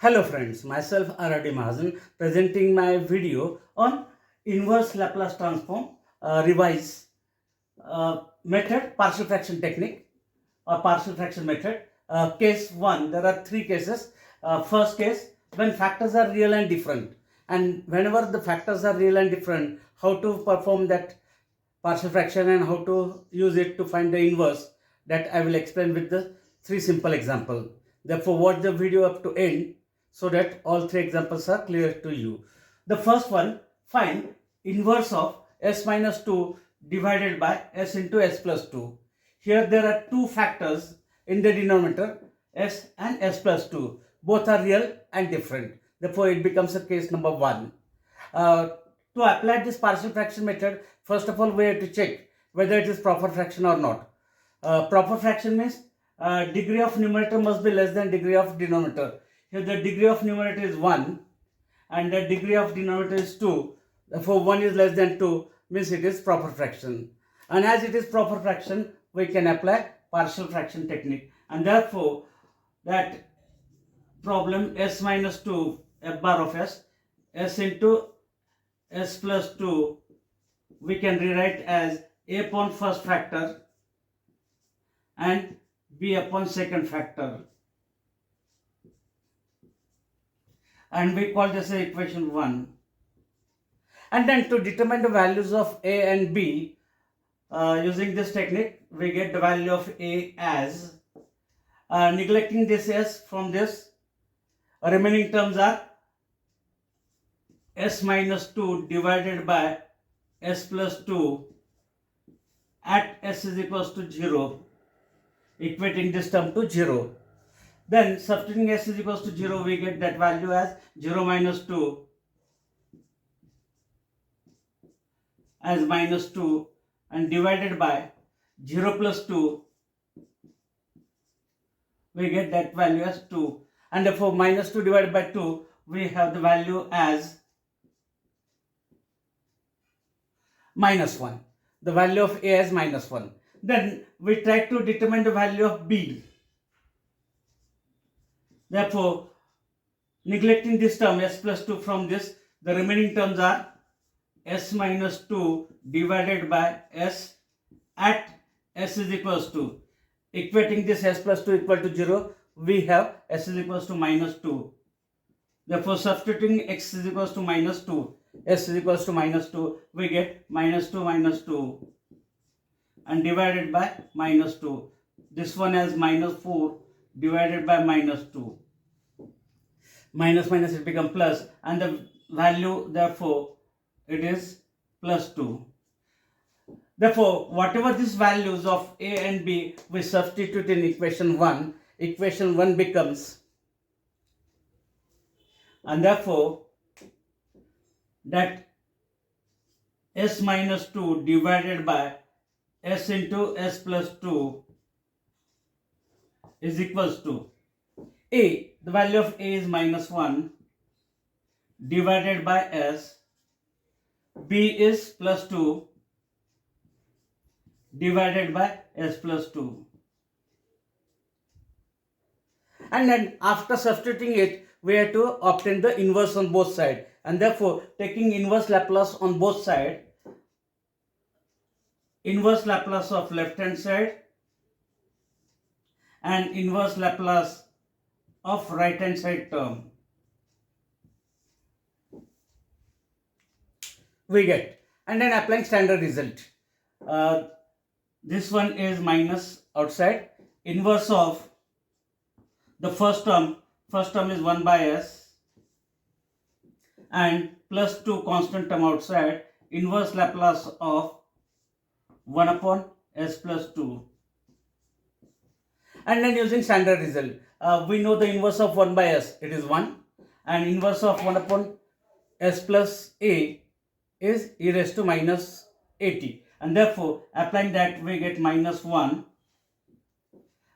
Hello friends, myself R.D. Mahajan presenting my video on inverse Laplace transform revise method, partial fraction technique or partial fraction method. Case 1, there are 3 cases. First case, when factors are real and different, and whenever the factors are real and different, how to perform that partial fraction and how to use it to find the inverse, that I will explain with the 3 simple example. Therefore watch the video up to end so that all 3 examples are clear to you. The first one, find inverse of s minus 2 divided by s into s plus 2. Here there are 2 factors in the denominator, s and s plus 2. Both are real and different. Therefore it becomes a case number 1. To apply this partial fraction method, first of all we have to check whether it is proper fraction or not. Proper fraction means degree of numerator must be less than degree of denominator. Here the degree of numerator is 1 and the degree of denominator is 2. Therefore 1 is less than 2 means it is proper fraction. And as it is proper fraction, we can apply partial fraction technique. And therefore that problem s minus 2 f bar of s into s plus 2 we can rewrite as a upon first factor and b upon second factor, and we call this equation 1. And then to determine the values of a and b, using this technique we get the value of a as, neglecting this s from this, remaining terms are s minus 2 divided by s plus 2 at s is equals to 0, equating this term to 0. Then substituting s is equals to 0, we get that value as 0 minus 2 as minus 2 and divided by 0 plus 2, we get that value as 2. And therefore minus 2 divided by 2, we have the value as minus 1. The value of a as minus 1. Then we try to determine the value of b. Therefore, neglecting this term s plus 2 from this, the remaining terms are s minus 2 divided by s at s is equals to, equating this s plus 2 equal to 0, we have s is equals to minus 2. Therefore, substituting x is equals to minus 2, s is equals to minus 2, we get minus 2 and divided by minus 2. This one as minus 4 divided by minus 2. Minus minus it becomes plus, and the value therefore it is plus 2. Therefore, whatever these values of a and b we substitute in equation 1, equation 1 becomes, and therefore that s minus 2 divided by s into s plus 2 is equals to a, the value of a is minus 1 divided by s, b is plus 2 divided by s plus 2. And then after substituting it, we have to obtain the inverse on both sides, and therefore taking inverse Laplace on both sides, inverse Laplace of left hand side and inverse Laplace of right hand side term, we get, and then applying standard result. This one is minus outside, inverse of the first term is 1 by s and plus 2 constant term outside, inverse Laplace of 1 upon s plus 2. And then using standard result, we know the inverse of 1 by s, it is 1, and inverse of 1 upon s plus a is e raised to minus 80, and therefore applying that we get minus 1,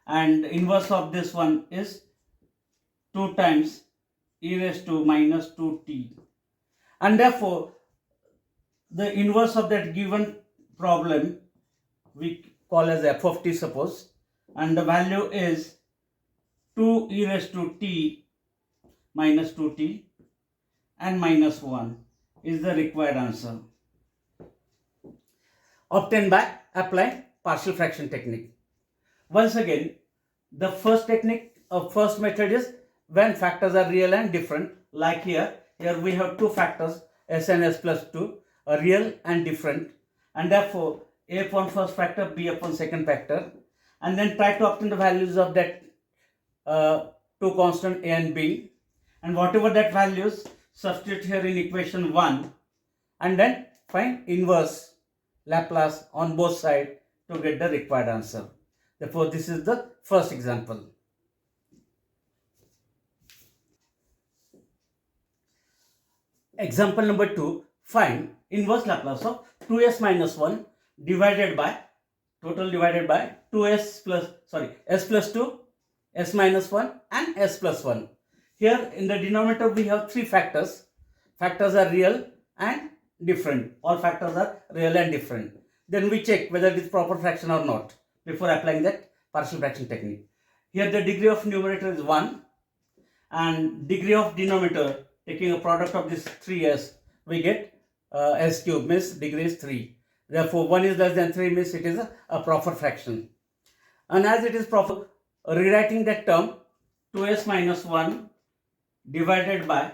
and inverse of this one is 2 times e raised to minus 2t, and therefore the inverse of that given problem we call as f of t suppose, and the value is 2 e raised to t minus 2t and minus 1 is the required answer, obtained by applying partial fraction technique. Once again, the first technique of first method is when factors are real and different. Like here we have two factors, s and s plus 2, are real and different, and therefore a upon first factor, b upon second factor, and then try to obtain the values of that two constant a and b, and whatever that values substitute here in equation 1, and then find inverse Laplace on both sides to get the required answer. Therefore, this is the first example. Example number 2, find inverse Laplace of 2s minus 1 divided by, total divided by 2s plus, s plus 2, s minus 1 and s plus 1. Here in the denominator we have three factors. Factors are real and different. All factors are real and different. Then we check whether it is proper fraction or not before applying that partial fraction technique. Here the degree of numerator is 1 and degree of denominator, taking a product of this 3s, we get s cube, means degree is 3. Therefore 1 is less than 3 means it is a proper fraction. And as it is proper, rewriting that term 2s minus 1 divided by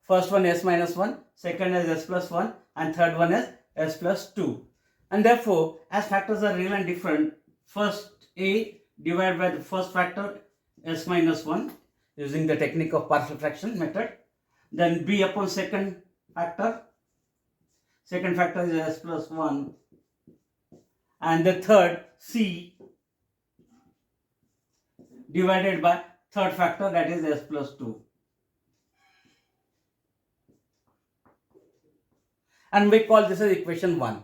first one s minus 1, second is s plus 1 and third one is s plus 2. And therefore as factors are real and different, first a divided by the first factor s minus 1 using the technique of partial fraction method, then b upon second factor is s plus 1, and the third c divided by third factor, that is s plus 2. And we call this as equation 1.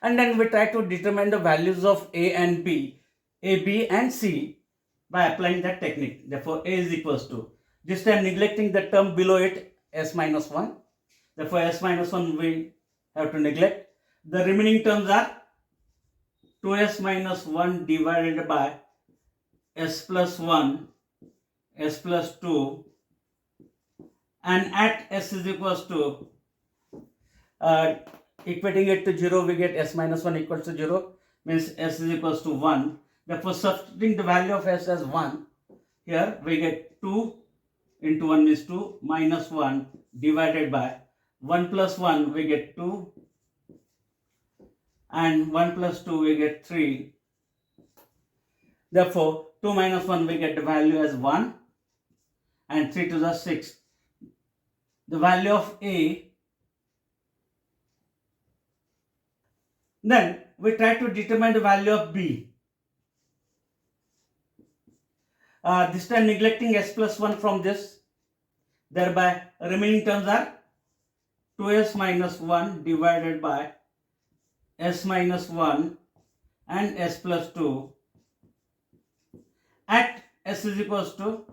And then we try to determine the values of a and b, a, b and c by applying that technique. Therefore a is equals to, this time neglecting the term below it, s minus 1. Therefore s minus 1 we have to neglect. The remaining terms are 2s minus 1 divided by s plus 1, s plus 2, and at s is equals to, equating it to 0, we get s minus 1 equals to 0, means s is equals to 1. Therefore substituting the value of s as 1, here we get 2 into 1 is 2, minus 1 divided by 1 plus 1 we get 2, and 1 plus 2 we get 3. Therefore 2 minus 1 we get the value as 1, and 3 to the 6. The value of a. Then we try to determine the value of b. This time neglecting s plus 1 from this, thereby remaining terms are 2s minus 1 divided by s minus 1 and s plus 2. At s is equals to,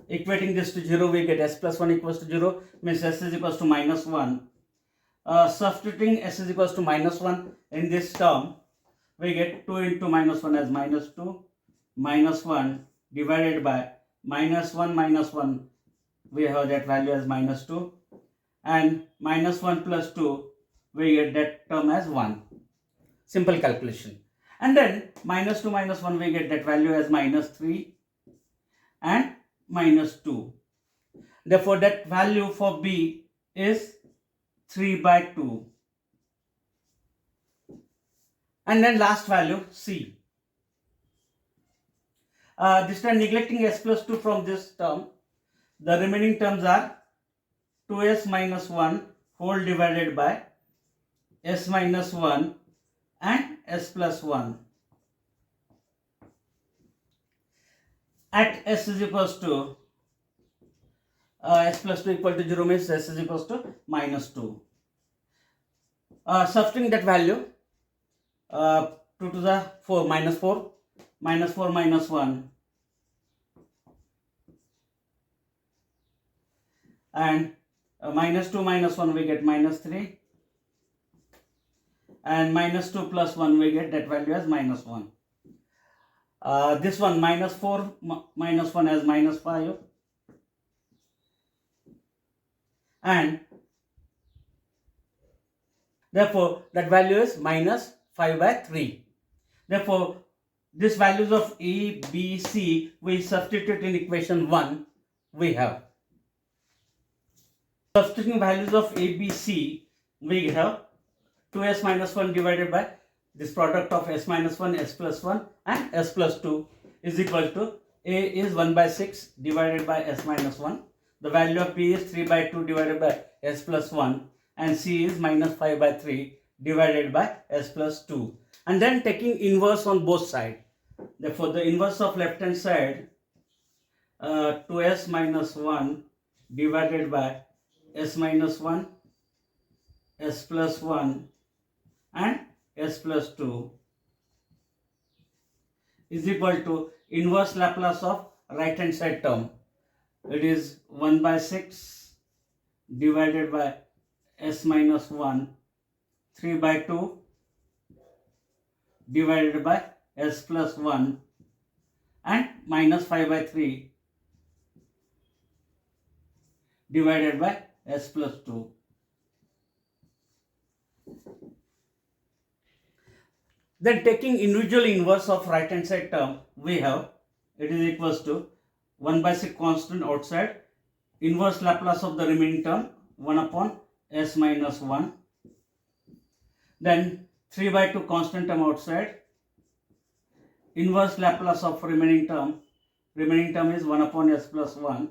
equating this to 0, we get s plus 1 equals to 0, means s is equals to minus 1. Substituting s is equals to minus 1 in this term, we get 2 into minus 1 as minus 2, minus 1 divided by minus 1, we have that value as minus 2, and minus 1 plus 2, we get that term as 1. Simple calculation. And then minus 2 minus 1, we get that value as minus 3 and minus 2. Therefore that value for b is 3 by 2. And then last value c. This time neglecting s plus 2 from this term, the remaining terms are 2s minus 1 whole divided by s minus 1 and s plus 1. At s is equals to, s plus 2 equal to 0 means s is equals to minus 2. Substituting that value, 2 to the 4, minus 4, minus 4 minus 1, and minus 2 minus 1 we get minus 3, and minus 2 plus 1 we get that value as minus 1. This one minus 4 minus 1 as minus 5, and therefore that value is minus 5 by 3. Therefore, these values of A, B, C we substitute in equation 1. We have substituting values of A, B, C. We have 2s minus 1 divided by this product of s minus 1, s plus 1 and s plus 2 is equal to A is 1 by 6 divided by s minus 1. The value of B is 3 by 2 divided by s plus 1 and C is minus 5 by 3 divided by s plus 2. And then taking inverse on both sides. Therefore, the inverse of left hand side 2s minus 1 divided by s minus 1, s plus 1 and s plus 2 is equal to inverse Laplace of right hand side term. It is 1 by 6 divided by s minus 1, 3 by 2 divided by s plus 1 and minus 5 by 3 divided by s plus 2. Then taking individual inverse of right hand side term, we have it is equals to 1 by 6 constant outside, inverse Laplace of the remaining term 1 upon s minus 1. Then 3 by 2 constant term outside, inverse Laplace of remaining term is 1 upon s plus 1.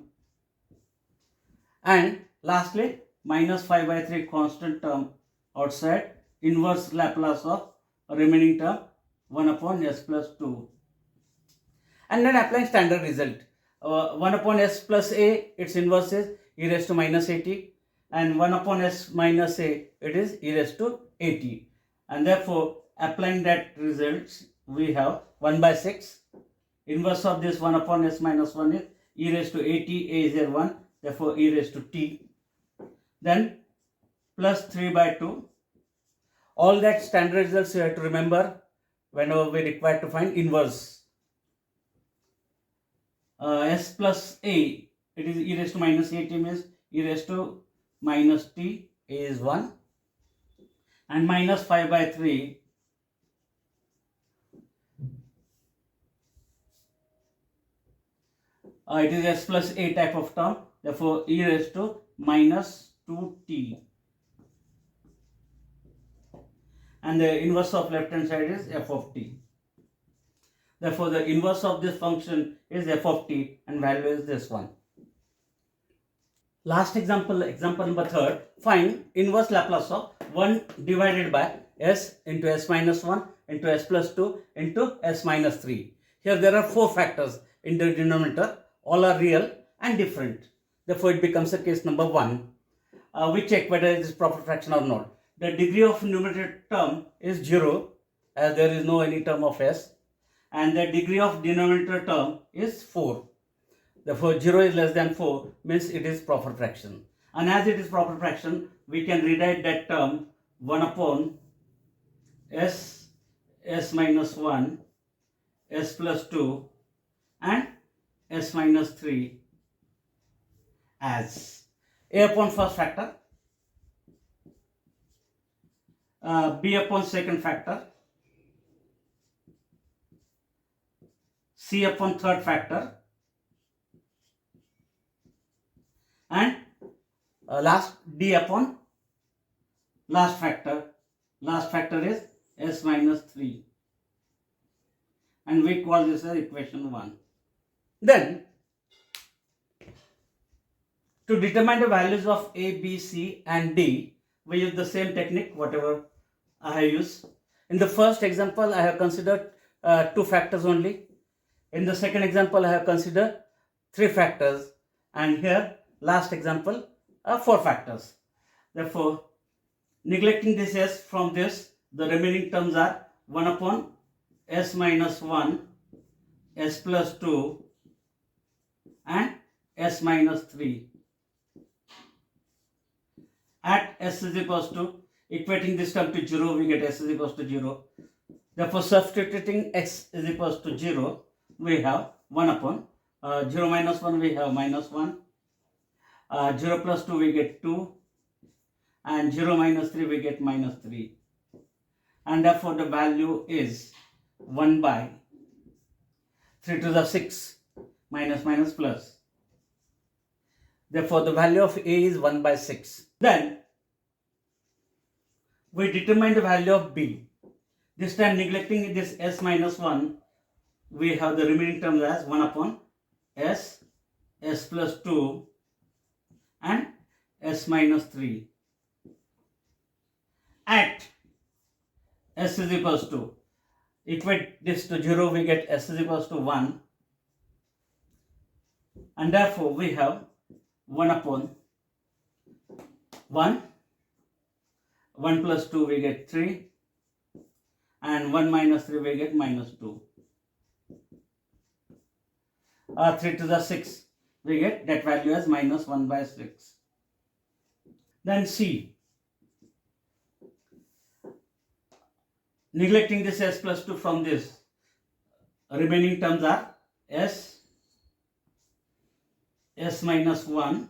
And lastly minus 5 by 3 constant term outside, inverse Laplace of remaining term 1 upon s plus 2. And then applying standard result. 1 upon s plus a, its inverse is e raised to minus 80, and 1 upon s minus a, it is e raised to 80. And therefore, applying that results, we have 1 by 6. Inverse of this 1 upon s minus 1 is e raised to 80, a is here 1, therefore e raised to t. Then plus 3 by 2. All that standard results you have to remember whenever we require to find inverse. S plus a, it is e raised to minus 80 means e raised to minus t, a is 1, and minus 5 by 3 it is s plus a type of term, therefore e raised to minus 2t, and the inverse of left hand side is f of t. Therefore, the inverse of this function is f of t and value is this one. Last example, example number 3rd, find inverse Laplace of 1 divided by s into s minus 1 into s plus 2 into s minus 3. Here there are 4 factors in the denominator, all are real and different. Therefore, it becomes a case number 1. We check whether it is proper fraction or not. The degree of numerator term is 0 as there is no any term of s, and the degree of denominator term is 4. Therefore, 0 is less than 4 means it is proper fraction. And as it is proper fraction, we can rewrite that term 1 upon s minus 1, s plus 2 and s minus 3 as a upon first factor, b upon second factor, c upon third factor, and last d upon last factor. Last factor is s minus 3, and we call this as equation 1. Then to determine the values of a, b, c and d, we use the same technique whatever I have used. In the first example, I have considered 2 factors only. In the second example, I have considered 3 factors, and here last example 4 factors. Therefore, neglecting this s from this, the remaining terms are 1 upon s minus 1, s plus 2 and s minus 3. At s is equals to, equating this term to 0, we get s is equals to 0. Therefore, substituting x is equals to 0, we have 1 upon 0 minus 1, we have minus 1. 0 plus 2 we get 2, and 0 minus 3 we get minus 3, and therefore the value is 1 by 3 to the 6 minus minus plus. Therefore the value of A is 1 by 6. Then we determine the value of B. This time neglecting this s minus 1, we have the remaining terms as 1 upon s, s plus 2 and s minus 3. At s is equals to, equate this to 0, we get s is equals to 1, and therefore we have 1 upon 1, 1 plus 2 we get 3, and 1 minus 3 we get minus 2. 3 to the 6 we get that value as minus 1 by 6. Then C. Neglecting this s plus 2 from this, remaining terms are s, s minus 1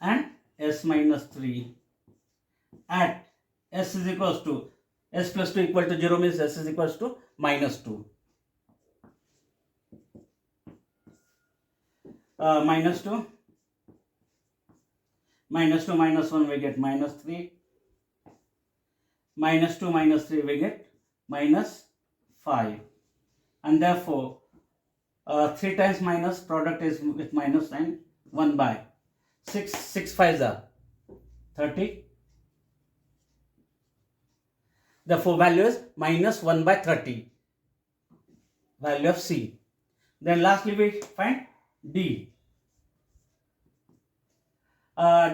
and s minus 3. At s is equals to, s plus 2 equal to 0 means s is equals to minus 2. Minus 2, minus 2 minus 1 we get minus 3, minus 2 minus 3 we get minus 5, and therefore 3 times minus product is with minus sign, 1 by 6, 6 5s are 30. Therefore value is minus 1 by 30, value of C. Then lastly we find D.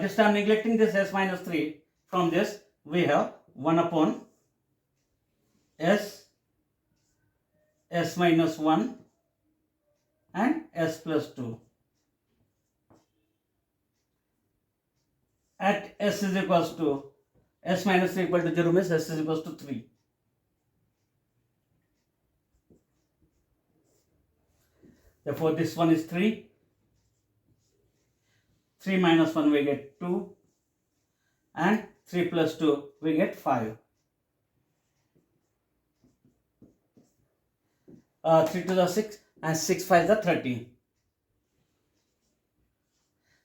This time neglecting this s minus 3 from this, we have 1 upon s, s minus 1 and s plus 2. At s is equals to, s minus 3 equal to 0 means s is equals to 3. Therefore this one is 3. 3 minus 1 we get 2, and 3 plus 2 we get 5. 3 to the 6 and 6 5 is the 30.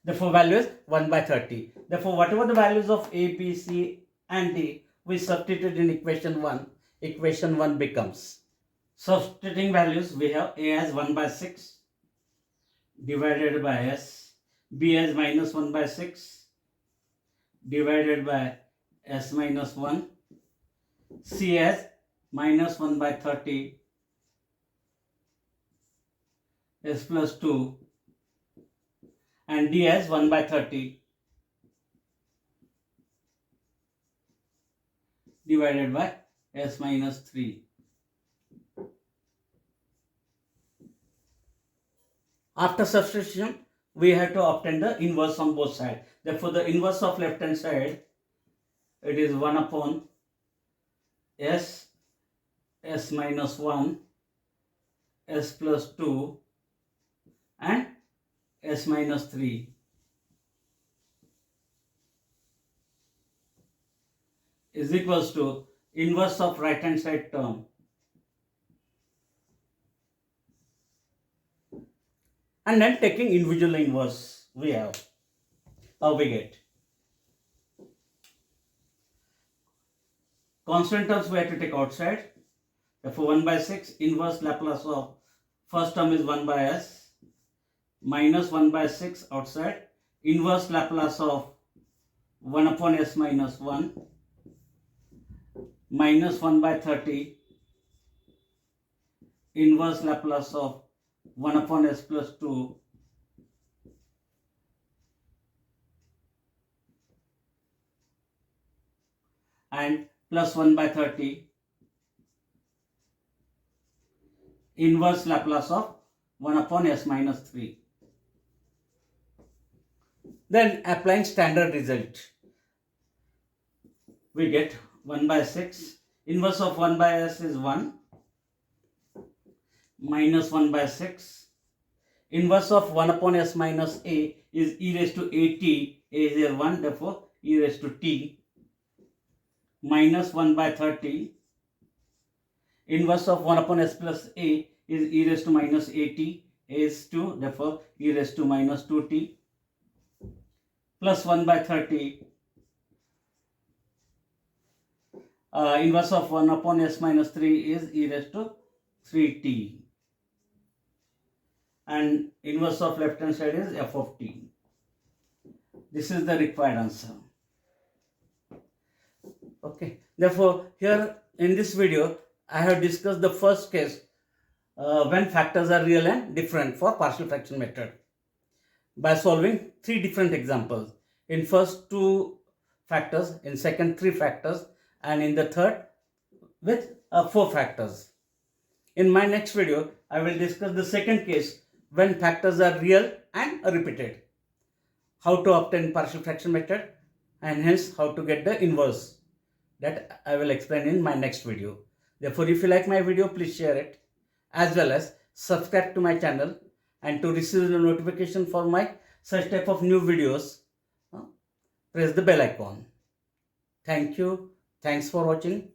Therefore value is 1 by 30. Therefore whatever the values of A, B, C and D we substitute in equation 1, equation 1 becomes, substituting values, we have A as 1 by 6 divided by S, B as minus 1 by 6 divided by S minus 1, C as minus 1 by 30 S plus 2, and D as 1 by 30 divided by S minus 3. After substitution, we have to obtain the inverse on both sides. Therefore, the inverse of left hand side, it is 1 upon S, S minus 1, S plus 2 and S minus 3 is equals to inverse of right hand side term. And then taking individual inverse, we have, how we get. Constant terms we have to take outside. Therefore 1 by 6 inverse Laplace of first term is 1 by S minus 1 by 6 outside, inverse Laplace of 1 upon S minus 1 minus 1 by 30, inverse Laplace of 1 upon S plus 2 and plus 1 by 30, inverse Laplace of 1 upon S minus 3. Then applying standard result, we get 1 by 6, inverse of 1 by S is 1, minus 1 by 6, Inverse of 1 upon s minus a is e raised to at. A is here 1, therefore e raised to t minus 1 by 30. Inverse of 1 upon s plus a is e raised to minus at. A is 2, therefore e raised to minus 2t plus 1 by 30. Inverse of 1 upon s minus 3 is e raised to 3t. And inverse of left hand side is f of t. This is the required answer. Okay. Therefore, here in this video, I have discussed the first case when factors are real and different for partial fraction method by solving 3 different examples. In first 2 factors, in second 3 factors, and in the third with 4 factors. In my next video, I will discuss the second case when factors are real and repeated. How to obtain partial fraction method and hence how to get the inverse. That I will explain in my next video. Therefore, if you like my video, please share it as well as subscribe to my channel, and to receive the notification for my such type of new videos, press the bell icon. Thank you. Thanks for watching.